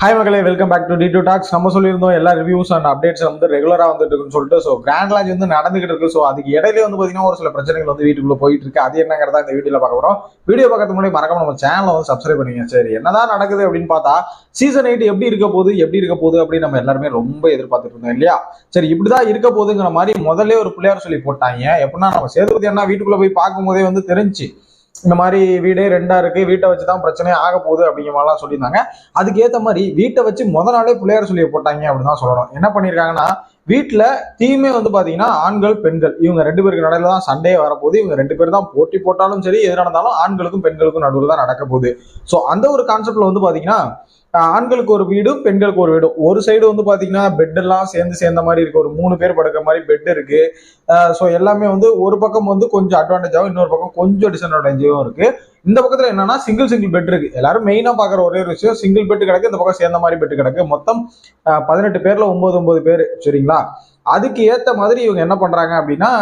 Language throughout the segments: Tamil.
ஹாய் மக்களே, welcome back to D2 tax. நம்ம சொல்லியிருந்தோம் எல்லா ரிவ்யூஸ் அண்ட் அப்டேட்ஸ் வந்து ரெகுலரா வந்துட்டு இருக்குன்னு சொல்லிட்டு. ஸோ கிராண்ட் லான்ச் வந்து நடந்துகிட்டு இருக்கு. ஸோ அதுக்கு இடையிலே வந்து பாத்தீங்கன்னா ஒரு சில பிரச்சனைகள் வந்து வீட்டுக்குள்ள போயிட்டு இருக்கு. அது என்னங்கிறதா இந்த வீடியோல பார்க்க போறோம். வீடியோ பார்க்கறதுக்கு முன்னாடி மறக்காம நம்ம சேனலை வந்து சப்ஸ்கிரைப் பண்ணிங்க. சரி, என்னதான் நடக்குது அப்படின்னு பார்த்தா சீசன் 8 எப்படி இருக்க போகுது அப்படின்னு நம்ம எல்லாருமே ரொம்ப எதிர்பார்த்துட்டு இருந்தோம் இல்லையா? சரி, இப்படிதான் இருக்க போகுதுங்கிற மாதிரி முதல்ல ஒரு பிள்ளையார் சொல்லி போட்டாங்க. எப்படின்னா நம்ம சேதுபதி அண்ணா வீட்டுக்குள்ள போய் பார்க்கும் போதே வந்து தெரிஞ்சு இந்த மாதிரி வீடே ரெண்டா இருக்கு, வீட்டை வச்சுதான் பிரச்சனையே ஆக போகுது அப்படிங்கிற மாதிரிலாம் சொல்லியிருந்தாங்க. அதுக்கு ஏத்த மாதிரி வீட்டை வச்சு முத நாளே பிள்ளையார் சொல்லி போட்டாங்க அப்படின்னு தான் சொல்லணும். என்ன பண்ணிருக்காங்கன்னா, வீட்டுல தீமே வந்து பாத்தீங்கன்னா ஆண்கள் பெண்கள் இவங்க ரெண்டு பேருக்கு நடுவில் தான் சண்டே வரப்போகுது. இவங்க ரெண்டு பேர் தான் போட்டி போட்டாலும் சரி, எது நடந்தாலும் ஆண்களுக்கும் பெண்களுக்கும் நடுவில் தான் நடக்க போகுது. ஸோ அந்த ஒரு கான்செப்ட்ல வந்து பாத்தீங்கன்னா ஆண்களுக்கு ஒரு வீடும் பெண்களுக்கு ஒரு வீடும். ஒரு சைடு வந்து பாத்தீங்கன்னா பெட் எல்லாம் சேர்ந்த மாதிரி இருக்கு, ஒரு 3 பேர் படுக்கிற மாதிரி பெட் இருக்கு. ஸோ எல்லாமே வந்து ஒரு பக்கம் வந்து கொஞ்சம் அட்வான்டேஜாகவும் இன்னொரு பக்கம் கொஞ்சம் டிஸ்அட்வான்டேஜாகவும் இருக்கு. இந்த பக்கத்துல என்னன்னா சிங்கிள் பெட் இருக்கு. எல்லாரும் மெயினா பாக்குற ஒரே ஒரு விஷயம், சிங்கிள் பெட் கிடக்கு, இந்த பக்கம் சேர்ந்த மாதிரி பெட் கிடக்கு. மொத்தம் 18 பேர்ல 9 பேர். சரிங்களா? அதுக்கு ஏத்த மாதிரி இவங்க என்ன பண்றாங்க அப்படின்னா,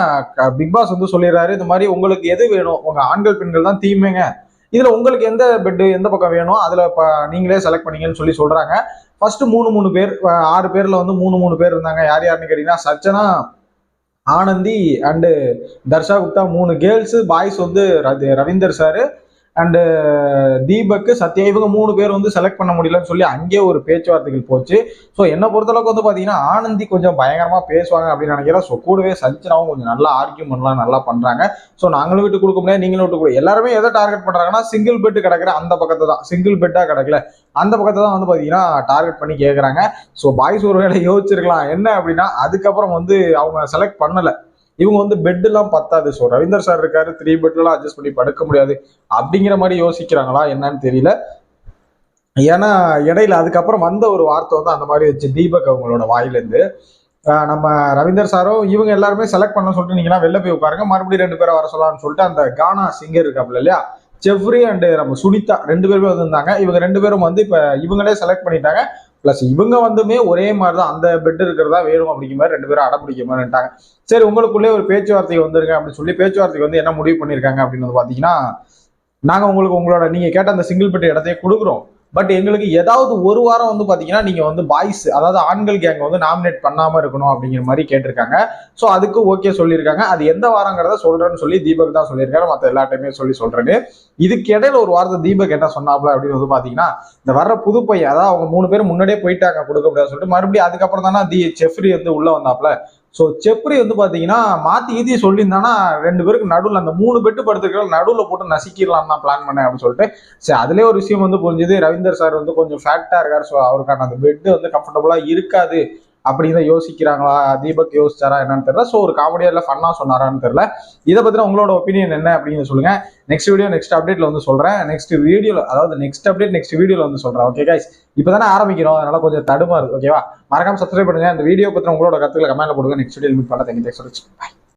பிக் பாஸ் வந்து சொல்லிடுறாரு, இந்த மாதிரி உங்களுக்கு எது வேணும், உங்க ஆண்கள் பெண்கள் தான் தீமைங்க, இதுல உங்களுக்கு எந்த பெட் எந்த பக்கம் வேணும் அதுல நீங்களே செலக்ட் பண்ணீங்கன்னு சொல்லி சொல்றாங்க. ஃபர்ஸ்ட் 3 பேர், 6 பேர்ல வந்து 3 பேர் இருந்தாங்க. யார் யாருன்னு கேட்டீங்கன்னா, சச்சனா, Anandhi and Dharsha Gupta 3 girls. Boys வந்து ரவீந்தர் சாரு அண்டு தீபக், சத்யா, இவங்க 3 பேர் வந்து செலக்ட் பண்ண முடியலன்னு சொல்லி அங்கேயே ஒரு பேச்சுவார்த்தைகள் போச்சு. ஸோ என்ன பொறுத்தளவுக்கு வந்து பாத்தீங்கன்னா ஆனந்தி கொஞ்சம் பயங்கரமா பேசுவாங்க அப்படின்னு நினைக்கிறேன். ஸோ கூடவே சஞ்சனாவும் கொஞ்சம் நல்லா ஆர்கியூமெண்ட்லாம் நல்லா பண்றாங்க. ஸோ நாங்களும் விட்டு கொடுக்க முடியாது, நீங்களும் விட்டு கொடுக்க. எல்லாருமே எதை டார்கெட் பண்றாங்கன்னா, சிங்கிள் பெட் கிடக்குற அந்த பக்கத்தை தான், சிங்கிள் பெட்டா கிடக்கல அந்த பக்கத்தை தான் வந்து பாத்தீங்கன்னா டார்கெட் பண்ணி கேட்கறாங்க. ஸோ பாய்ஸ் ஒரு வேலை யோசிச்சிருக்கலாம் என்ன அப்படின்னா, அதுக்கப்புறம் வந்து அவங்க செலக்ட் பண்ணல, இவங்க வந்து பெட் எல்லாம் பத்தாது, ஸோ ரவீந்தர் சார் இருக்காரு, 3 பெட்லாம் அட்ஜஸ்ட் பண்ணி படுக்க முடியாது அப்படிங்கிற மாதிரி யோசிக்கிறாங்களா என்னன்னு தெரியல. ஏன்னா இடையில அதுக்கப்புறம் வந்த ஒரு வார்த்தை வந்து அந்த மாதிரி வச்சு தீபக் அவங்களோட வாயிலிருந்து, நம்ம ரவீந்தர் சாரும் இவங்க எல்லாருமே செலக்ட் பண்ண சொல்லிட்டு நீங்கன்னா வெளில போய் உட்காருங்க, மறுபடியும் 2 பேரை வர சொல்லலாம்னு சொல்லிட்டு அந்த கானா சிங்கர் இருக்காப்ல இல்லையா, ஜெஃப்ரி அண்ட் நம்ம சுனிதா 2 பேருமே வந்திருந்தாங்க. இவங்க 2 பேரும் வந்து இப்ப இவங்களே செலக்ட் பண்ணிட்டாங்க. பிளஸ் இவங்க வந்துமே ஒரே மாதிரி தான் அந்த பெட் இருக்கிறதா வேணும் அப்படிங்கிற மாதிரி 2 பேரும் அடம்பிடிக்க மாதிரிட்டாங்க. சரி, உங்களுக்குள்ளே ஒரு பேச்சுவார்த்தை வந்துருங்க அப்படின்னு சொல்லி பேச்சுவார்த்தைக்கு வந்து என்ன முடிவு பண்ணிருக்காங்க அப்படின்னு வந்து பாத்தீங்கன்னா, நாங்க உங்களுக்கு உங்களோட நீங்க கேட்ட அந்த சிங்கிள் பெட் இடத்தையே கொடுக்குறோம், பட் எங்களுக்கு ஏதாவது ஒரு வாரம் வந்து பாத்தீங்கன்னா நீங்க வந்து பாய்ஸ், அதாவது ஆண்கள் கேங்க வந்து நாமினேட் பண்ணாம இருக்கணும் அப்படிங்கிற மாதிரி கேட்டிருக்காங்க. ஸோ அதுக்கு ஓகே சொல்லியிருக்காங்க. அது எந்த வாரங்கிறத சொல்றேன்னு சொல்லி தீபக் தான் சொல்லியிருக்காரு, மற்ற எல்லா டைமே சொல்றேன்னு. இதுக்கு இடையில ஒரு வாரத்தை தீபக் என்ன சொன்னாப்ல அப்படின்னு வந்து பாத்தீங்கன்னா, இந்த வர்ற புது பையன், அதாவது அவங்க 3 பேர் முன்னாடியே போயிட்டாங்க கொடுக்க முடியாது சொல்லிட்டு, மறுபடியும் அதுக்கப்புறம் தானே செஃப்ரி வந்து உள்ள வந்தாப்ல. ஸோ செப்ரி வந்து பாத்தீங்கன்னா மாத்தி ஈதி சொல்லியிருந்தானா 2 பேருக்கு நடுவில் அந்த 3 பெட்டு படுத்துக்கிற நடுவில் போட்டு நசிக்கிடலாம் தான் பிளான் பண்ணேன் அப்படின்னு சொல்லிட்டு. சரி, அதுலேயே ஒரு விஷயம் வந்து புரிஞ்சுது, ரவீந்தர் சார் வந்து கொஞ்சம் ஃபேக்டா இருக்காரு, ஸோ அவருக்கான அந்த பெட்டு வந்து கம்ஃபர்டபுளா இருக்காது அப்படின்னு யோசிக்கிறாங்களா, தீபக் யோசிச்சாரா என்னன்னு தெரியல. ஸோ ஒரு காமெடியா இல்லை ஃபன்னா சொன்னாரான்னு தெரியல. இதை பத்தின உங்களோட ஒப்பீனியன் என்ன அப்படின்னு சொல்லுங்க. நெக்ஸ்ட் வீடியோ நெக்ஸ்ட் அப்டேட்ல வந்து சொல்றேன். நெக்ஸ்ட் வீடியோல, அதாவது நெக்ஸ்ட் அப்டேட் நெக்ஸ்ட் வீடியோல வந்து சொல்றேன். ஓகே கைஸ், இப்பதானே ஆரம்பிக்கிறோம், அதனால கொஞ்சம் தடுமாறு. ஓகேவா? மறக்காம சப்ஸ்கிரைப் பண்ணுங்க. இந்த வீடியோ பத்தின உங்களோட கருத்துக்களை கமெண்ட்ல போடுங்க. நெக்ஸ்ட் வீடியோ மீட் பண்ண. தேங்க்யூ.